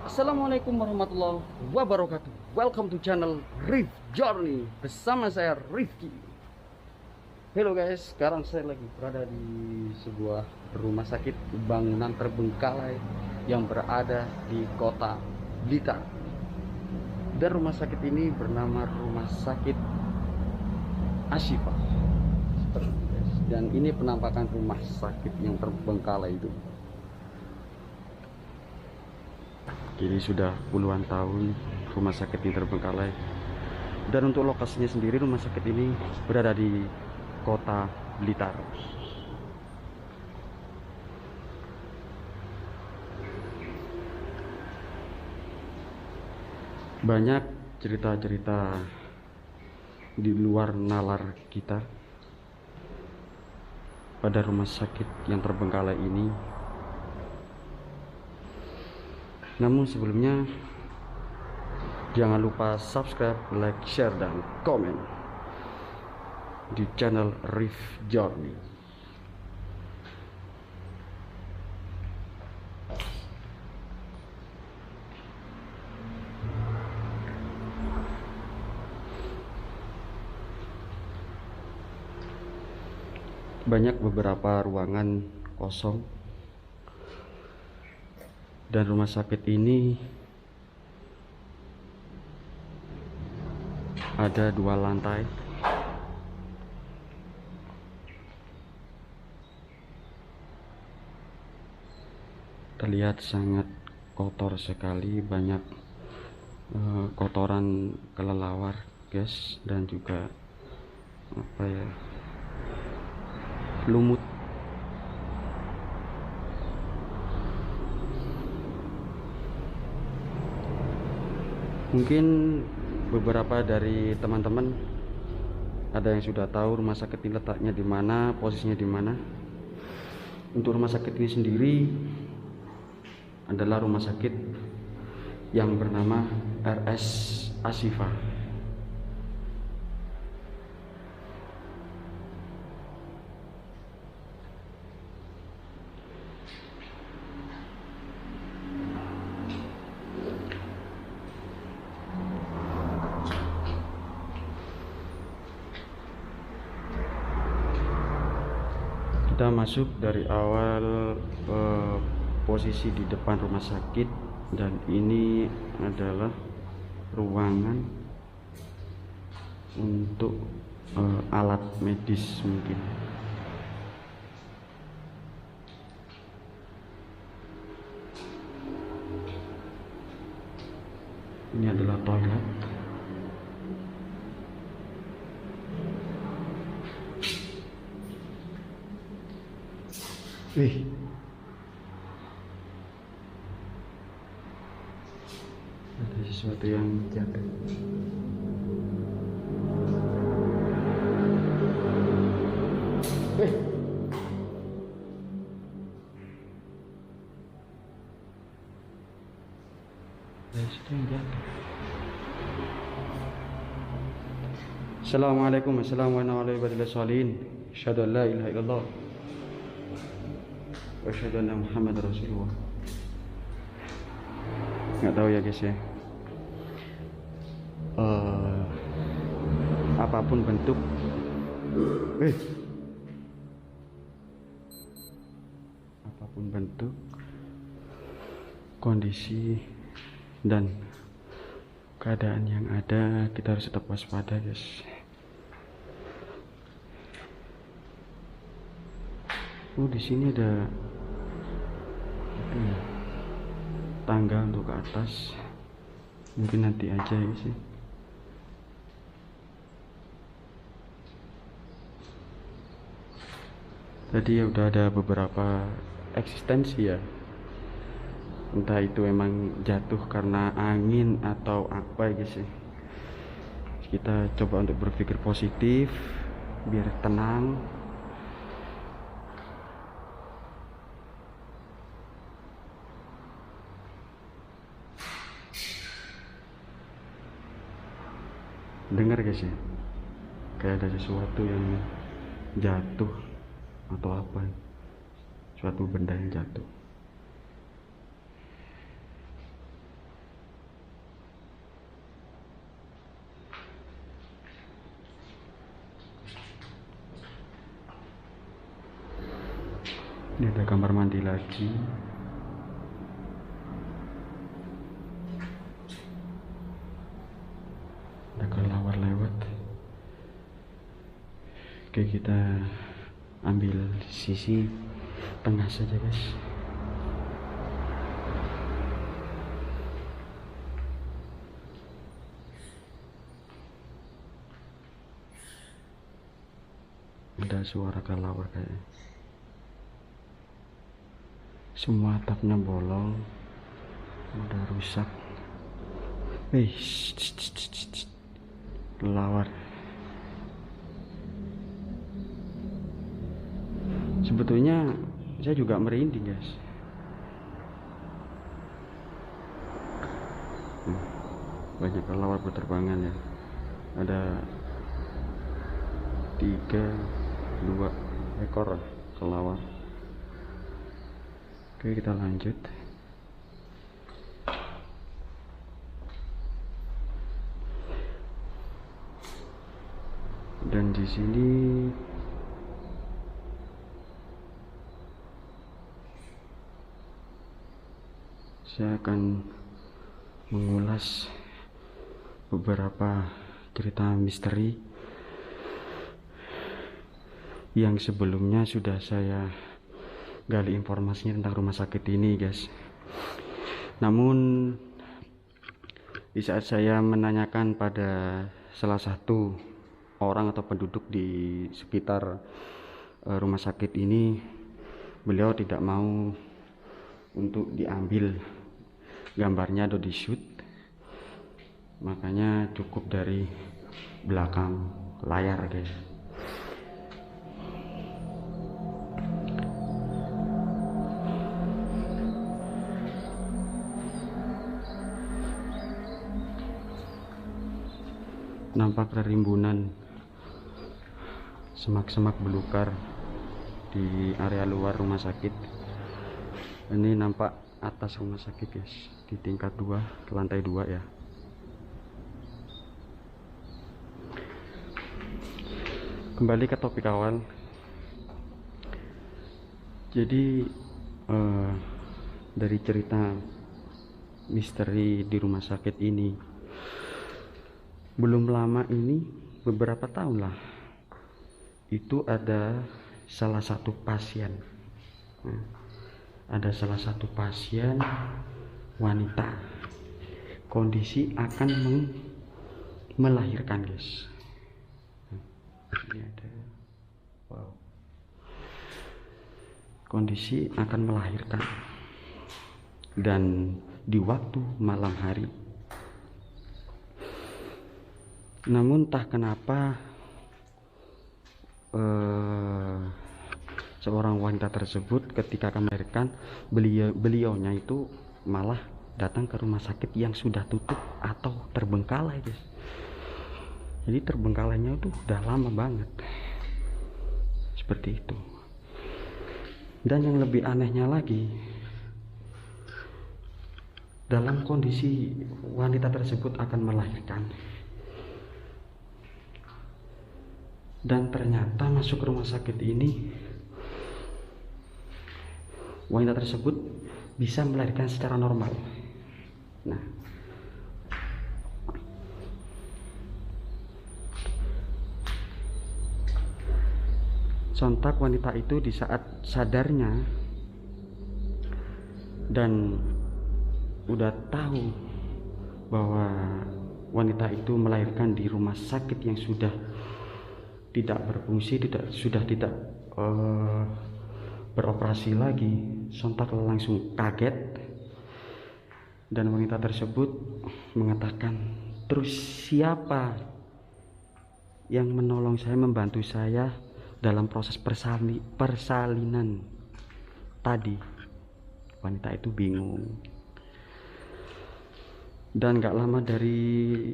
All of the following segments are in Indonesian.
Assalamualaikum warahmatullahi wabarakatuh. Welcome to channel Rif Journey bersama saya Rifki. Hello guys, sekarang saya lagi berada di sebuah rumah sakit bangunan terbengkalai yang berada di kota Blitar. Dan rumah sakit ini bernama Rumah Sakit Ashifa. Seperti itu, guys. Dan ini penampakan rumah sakit yang terbengkalai itu. Kini sudah puluhan tahun rumah sakit ini terbengkalai. Dan untuk lokasinya sendiri, rumah sakit ini berada di kota Blitar. Banyak cerita-cerita di luar nalar kita pada rumah sakit yang terbengkalai ini. Namun sebelumnya, jangan lupa subscribe, like, share, dan komen di channel Rif Journey. Banyak beberapa ruangan kosong. Dan rumah sakit ini ada 2 lantai. Terlihat sangat kotor sekali, banyak kotoran kelelawar, guys, dan juga lumut. Mungkin beberapa dari teman-teman ada yang sudah tahu rumah sakit ini letaknya di mana, posisinya di mana. Untuk rumah sakit ini sendiri adalah rumah sakit yang bernama RS Ashifa. Kita masuk dari awal posisi di depan rumah sakit, dan ini adalah ruangan untuk alat medis mungkin. Ini adalah toilet. Wih, ada sesuatu yang jatuh. Wih, ada sesuatu yang jatuh. Assalamualaikum warahmatullahi wabarakatuh. Asyhadu an la ilaha illallah wa asyhadu anna Muhammadar Rasulullah. Nggak tahu ya guys ya, apapun bentuk apapun bentuk, kondisi, dan keadaan yang ada, kita harus tetap waspada guys. Di sini ada tangga untuk ke atas, mungkin nanti aja ya sih. Tadi ya udah ada beberapa eksistensi ya, entah itu emang jatuh karena angin atau apa guys ya. Kita coba untuk berpikir positif biar tenang. Dengar guys ya, kayak ada sesuatu yang jatuh atau apa, suatu benda yang jatuh. kamar mandi lagi. Ada kelelawar lewat. Oke, kita ambil sisi tengah saja guys. Ada suara kelelawar kayaknya. Semua atapnya bolong, udah rusak. Kelelawar. Sebetulnya saya juga merinding guys. Banyak kelelawar berterbangan ya. Ada 2 ekor kelelawar. Oke, kita lanjut. Dan di sini saya akan mengulas beberapa cerita misteri yang sebelumnya sudah saya gali informasinya tentang rumah sakit ini guys. Namun di saat saya menanyakan pada salah satu orang atau penduduk di sekitar rumah sakit ini, beliau tidak mau untuk diambil gambarnya atau di shoot, makanya cukup dari belakang layar guys. Nampak rimbunan semak-semak belukar di area luar rumah sakit. Ini nampak atas rumah sakit guys, di tingkat 2, lantai 2 ya. Kembali ke topik awal. Jadi dari cerita misteri di rumah sakit ini, belum lama ini, beberapa tahun lah, itu ada salah satu pasien. Ada salah satu pasien wanita, kondisi akan melahirkan guys. Ini ada, wow, kondisi akan melahirkan, dan di waktu malam hari. Namun entah kenapa seorang wanita tersebut ketika akan melahirkan, beliaunya itu malah datang ke rumah sakit yang sudah tutup atau terbengkalai guys. Jadi terbengkalainya itu udah lama banget, seperti itu. Dan yang lebih anehnya lagi, dalam kondisi wanita tersebut akan melahirkan, dan ternyata masuk rumah sakit ini, wanita tersebut bisa melahirkan secara normal. Nah, sontak wanita itu di saat sadarnya dan udah tahu bahwa wanita itu melahirkan di rumah sakit yang sudah tidak berfungsi, sudah tidak beroperasi lagi, sontak langsung kaget, dan wanita tersebut mengatakan, "Terus siapa yang menolong saya, membantu saya dalam proses persalinan tadi?" Wanita itu bingung. Dan gak lama dari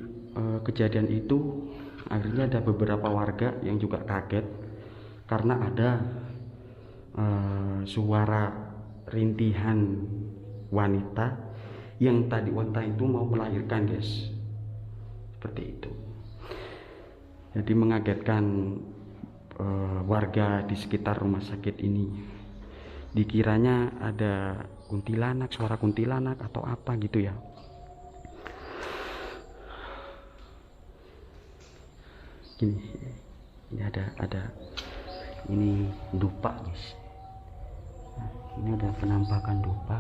kejadian itu, akhirnya ada beberapa warga yang juga kaget karena ada suara rintihan wanita yang tadi wanita itu mau melahirkan guys, seperti itu. Jadi mengagetkan warga di sekitar rumah sakit ini. dikiranya ada kuntilanak, suara kuntilanak atau apa gitu ya. Gini, ini ada ini dupa guys. Nah, ini ada penampakan dupa,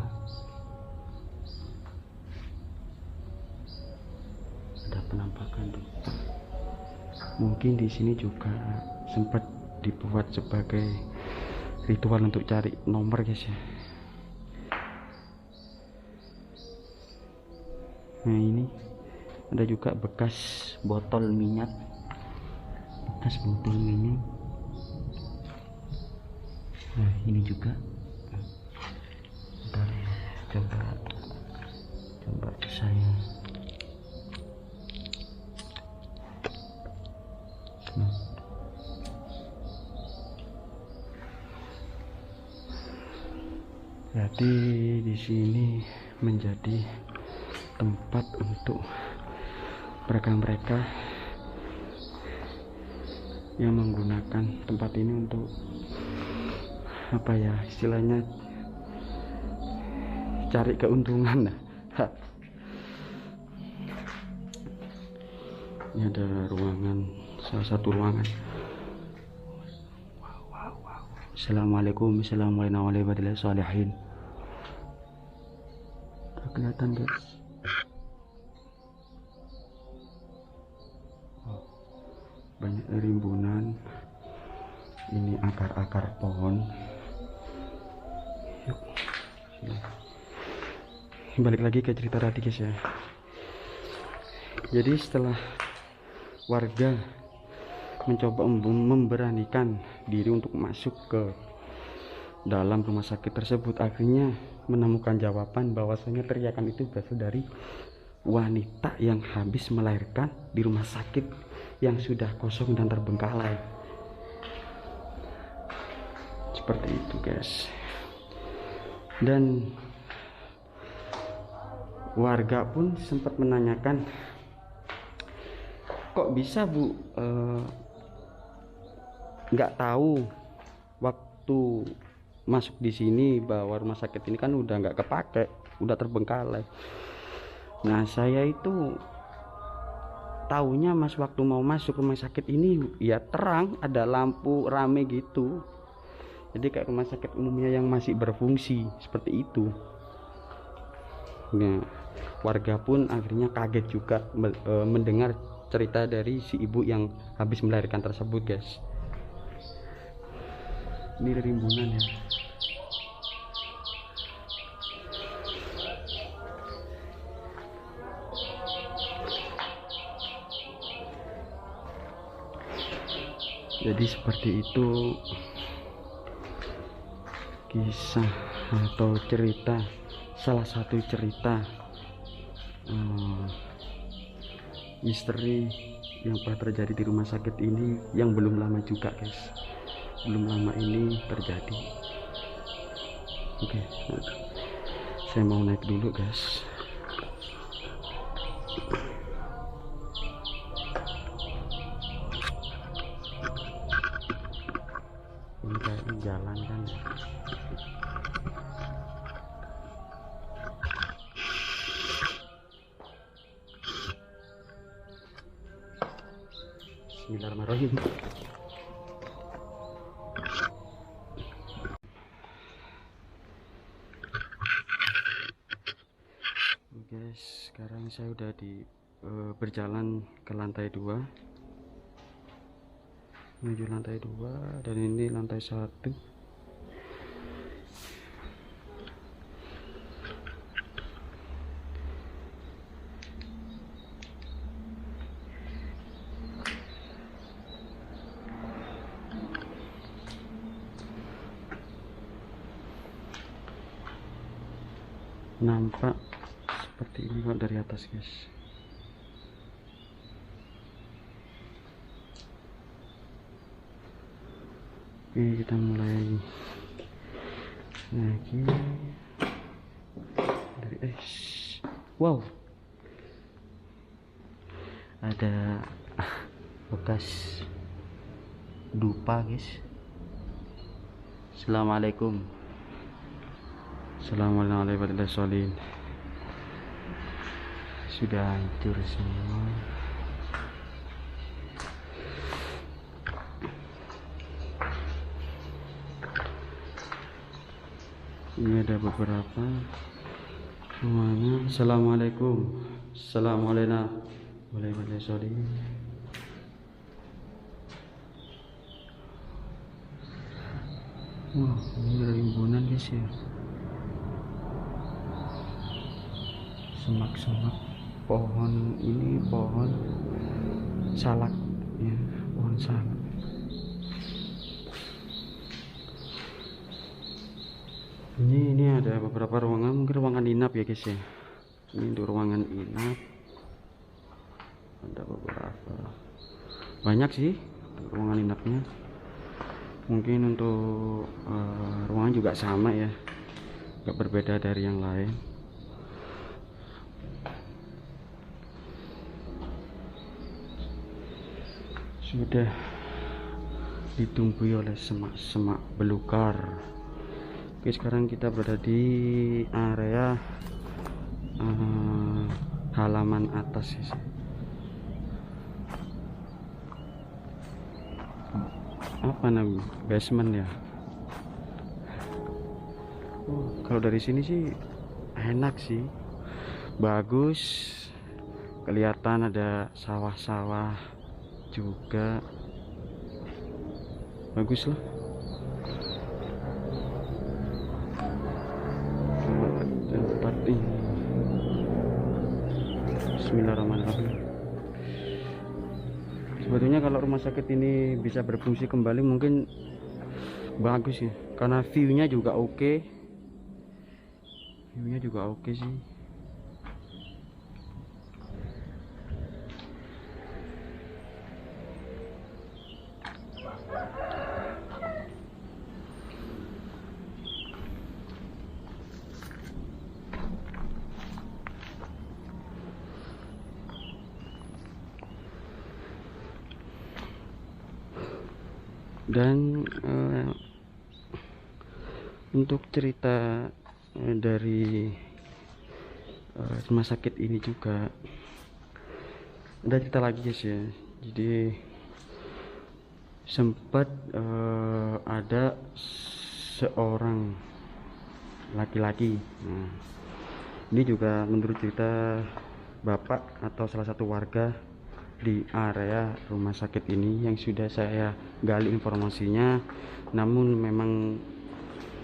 mungkin di sini juga sempat dibuat sebagai ritual untuk cari nomor guys ya. Nah, ini ada juga bekas botol minyak, nah ini juga. Bentar, coba saya jadi di sini menjadi tempat untuk mereka yang menggunakan tempat ini untuk apa ya, istilahnya cari keuntungan. Ini ada ruangan, salah satu ruangan. Assalamualaikum warahmatullahi wabarakatuh. Kelihatan guys. Banyak rimbunan, ini akar-akar pohon. Yuk, balik lagi ke cerita tadi guys ya. Jadi setelah warga mencoba memberanikan diri untuk masuk ke dalam rumah sakit tersebut, akhirnya menemukan jawaban bahwasanya teriakan itu berasal dari wanita yang habis melahirkan di rumah sakit yang sudah kosong dan terbengkalai. Seperti itu guys. Dan warga pun sempat menanyakan, kok bisa Bu nggak tahu waktu masuk di sini bahwa rumah sakit ini kan udah nggak kepake, udah terbengkalai. Nah, saya itu taunya mas waktu mau masuk rumah sakit ini ya terang, ada lampu rame gitu, jadi kayak rumah sakit umumnya yang masih berfungsi seperti itu. Nah, warga pun akhirnya kaget juga mendengar cerita dari si ibu yang habis melahirkan tersebut guys. Ini rimbunan ya. Jadi seperti itu kisah atau cerita, salah satu cerita misteri yang pernah terjadi di rumah sakit ini, yang belum lama juga guys, belum lama ini terjadi. Oke, saya mau naik dulu guys. Ini kayak jalan kan. Bismillahirrahmanirrahim. Guys, sekarang saya udah berjalan ke lantai 2, menuju lantai 2, dan ini lantai 1. Nampak seperti ini kok dari atas guys. Oke, kita mulai lagi dari wow, ada bekas dupa guys. Assalamualaikum. Assalamualaikum warahmatullahi wabarakatuh. Sudah hancur semua. Ini ada beberapa semuanya. Assalamualaikum. Assalamualaikum warahmatullahi wabarakatuh. Wah, ini rimbunan guys ya. Semak-semak pohon ini, pohon salak ya, pohon salak. Ini ada beberapa ruangan, mungkin ruangan inap ya guys ya. Ini untuk ruangan inap. Ada beberapa, banyak sih untuk ruangan inapnya. Mungkin untuk ruangan juga sama ya, nggak berbeda dari yang lain. Sudah ditumbuhi oleh semak-semak belukar. Oke, sekarang kita berada di area halaman atas ya. Apa namanya, basement ya. Kalau dari sini sih enak sih, bagus, kelihatan ada sawah-sawah juga, bagus lah. Tempat ini, bismillahirrahmanirrahim. Sebetulnya kalau rumah sakit ini bisa berfungsi kembali mungkin bagus ya, karena view-nya juga oke. View-nya juga oke sih. Dan untuk cerita dari rumah sakit ini juga ada cerita lagi guys ya. Jadi sempat ada seorang laki-laki, nah, ini juga menurut cerita bapak atau salah satu warga di area rumah sakit ini yang sudah saya gali informasinya, namun memang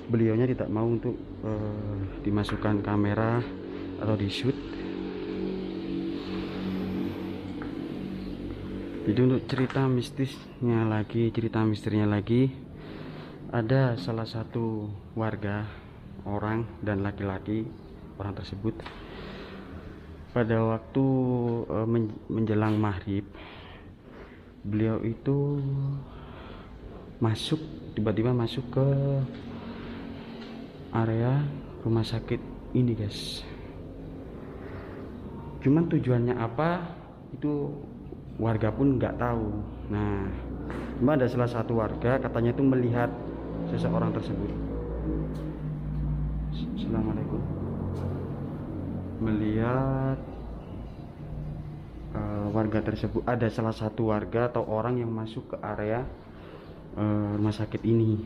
beliaunya tidak mau untuk dimasukkan kamera atau di shoot. Jadi untuk cerita mistisnya lagi, ada salah satu warga, orang dan laki-laki. Orang tersebut pada waktu menjelang maghrib, beliau itu tiba-tiba masuk ke area rumah sakit ini guys. Cuman tujuannya apa itu warga pun nggak tahu. Nah, cuma ada salah satu warga katanya itu melihat seseorang tersebut. Assalamualaikum. Melihat warga tersebut, ada salah satu warga atau orang yang masuk ke area rumah sakit ini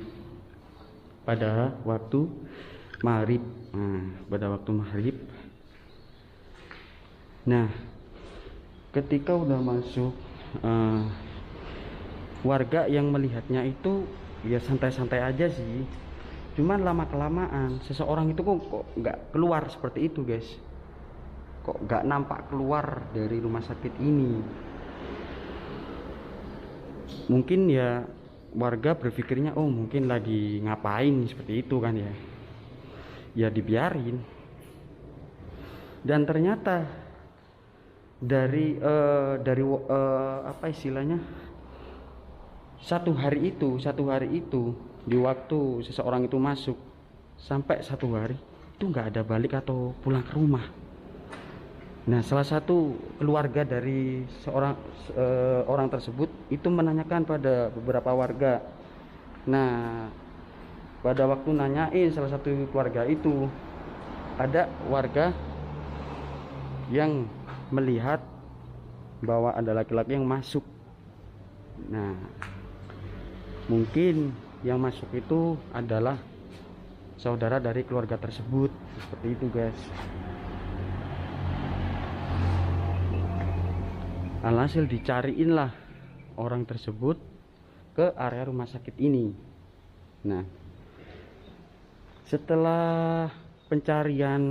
pada waktu maghrib. Nah, ketika udah masuk, warga yang melihatnya itu ya santai-santai aja sih. Cuman lama kelamaan seseorang itu kok nggak keluar seperti itu guys. Kok nggak nampak keluar dari rumah sakit ini. Mungkin ya warga berpikirnya oh mungkin lagi ngapain seperti itu kan ya. Ya dibiarin. Dan ternyata dari apa istilahnya, satu hari itu di waktu seseorang itu masuk sampai satu hari itu nggak ada balik atau pulang ke rumah. Nah, salah satu keluarga dari orang tersebut itu menanyakan pada beberapa warga. Nah, pada waktu nanyain salah satu keluarga itu, ada warga yang melihat bahwa ada laki-laki yang masuk. Nah, mungkin yang masuk itu adalah saudara dari keluarga tersebut, seperti itu guys. Alhasil dicariin lah orang tersebut ke area rumah sakit ini. Nah, setelah pencarian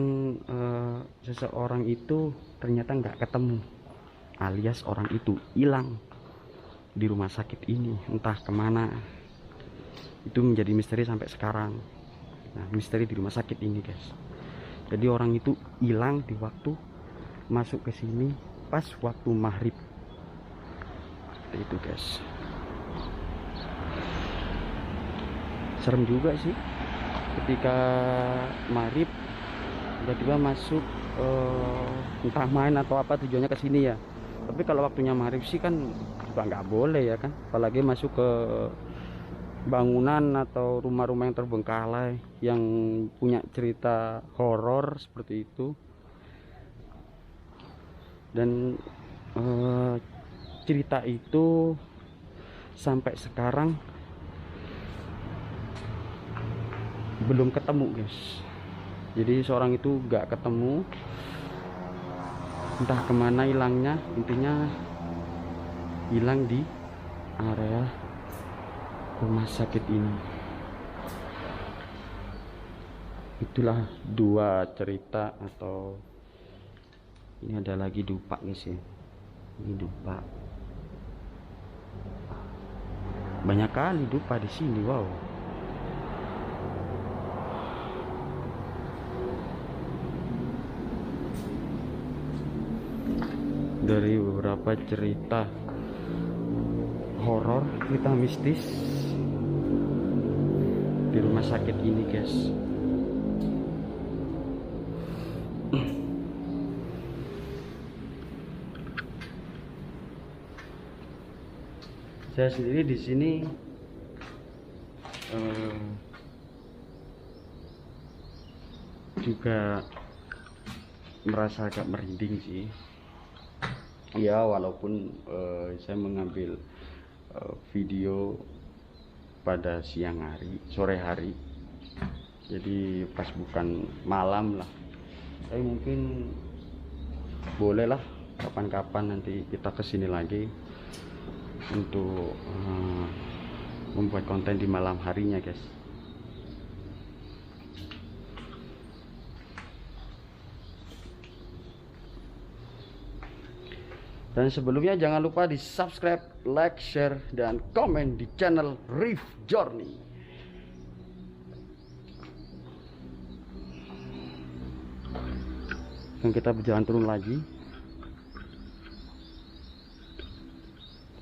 seseorang itu ternyata nggak ketemu, alias orang itu hilang di rumah sakit ini, entah kemana. Itu menjadi misteri sampai sekarang. Nah, misteri di rumah sakit ini guys. Jadi orang itu hilang di waktu masuk ke sini pas waktu maghrib. Seperti itu guys. Serem juga sih ketika maghrib tiba-tiba masuk, entah main atau apa tujuannya ke sini ya. Tapi kalau waktunya maghrib sih kan juga nggak boleh ya kan, apalagi masuk ke bangunan atau rumah-rumah yang terbengkalai yang punya cerita horor seperti itu. Dan cerita itu sampai sekarang belum ketemu guys. Jadi seorang itu nggak ketemu, entah kemana hilangnya. Intinya hilang di area rumah sakit ini. Itulah dua cerita, atau ini ada lagi dupa guys ya. Ini dupa, banyak kali dupa di sini. Wow. Dari beberapa cerita horor, cerita mistis di rumah sakit ini guys. Saya sendiri di sini juga merasa agak merinding sih. Ya, walaupun saya mengambil video pada siang hari, sore hari, jadi pas bukan malam lah. Tapi mungkin bolehlah kapan-kapan nanti kita kesini lagi untuk membuat konten di malam harinya guys. Dan sebelumnya jangan lupa di subscribe, like, share, dan komen di channel Riff Journey. Dan kita berjalan turun lagi.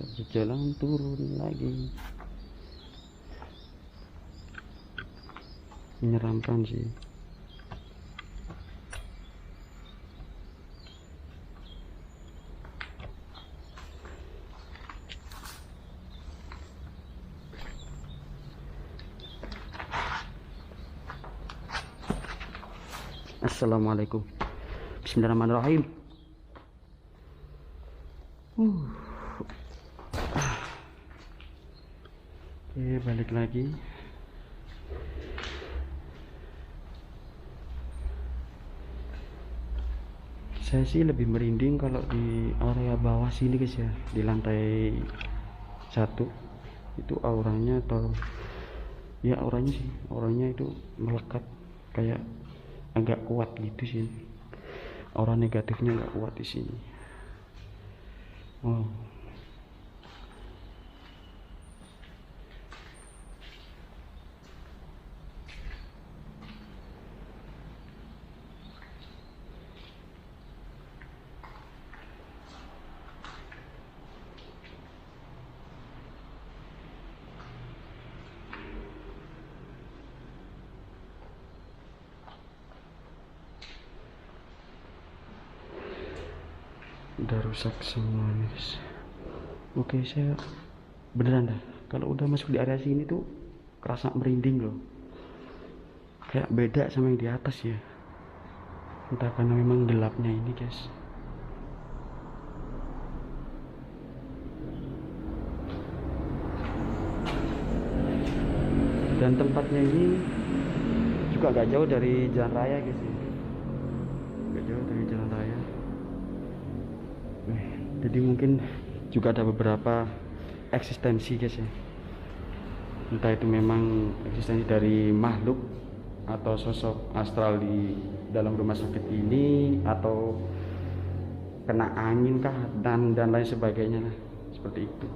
Kita berjalan turun lagi. Menyeramkan sih. Assalamualaikum. Bismillahirrahmanirrahim. Oke, balik lagi. Saya sih lebih merinding kalau di area bawah sini guys ya, di lantai 1 itu auranya, atau ya auranya sih, auranya itu melekat, kayak agak kuat gitu sih. Aura negatifnya nggak kuat di sini. Wow. Udah rusak semua guys. Oke, saya beneran dah kalau udah masuk di area sini tuh kerasa merinding loh. kayak beda sama yang di atas ya, entah karena memang gelapnya ini guys. Dan tempatnya ini juga gak jauh dari jalan raya guys ya. Gak jauh dari jalan raya. Jadi mungkin juga ada beberapa eksistensi guys ya, entah itu memang eksistensi dari makhluk atau sosok astral di dalam rumah sakit ini, atau kena angin kah dan lain sebagainya lah, seperti itu.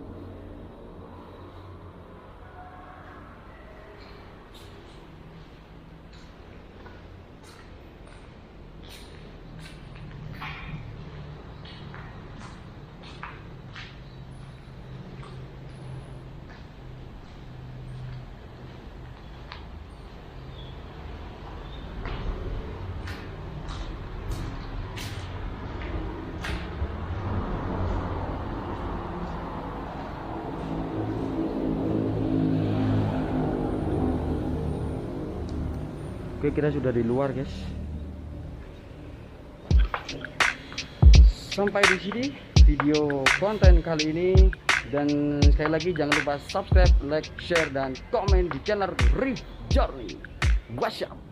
Oke, kita sudah di luar guys. Sampai di sini video konten kali ini, dan sekali lagi jangan lupa subscribe, like, share, dan komen di channel Riff Journey. What's up?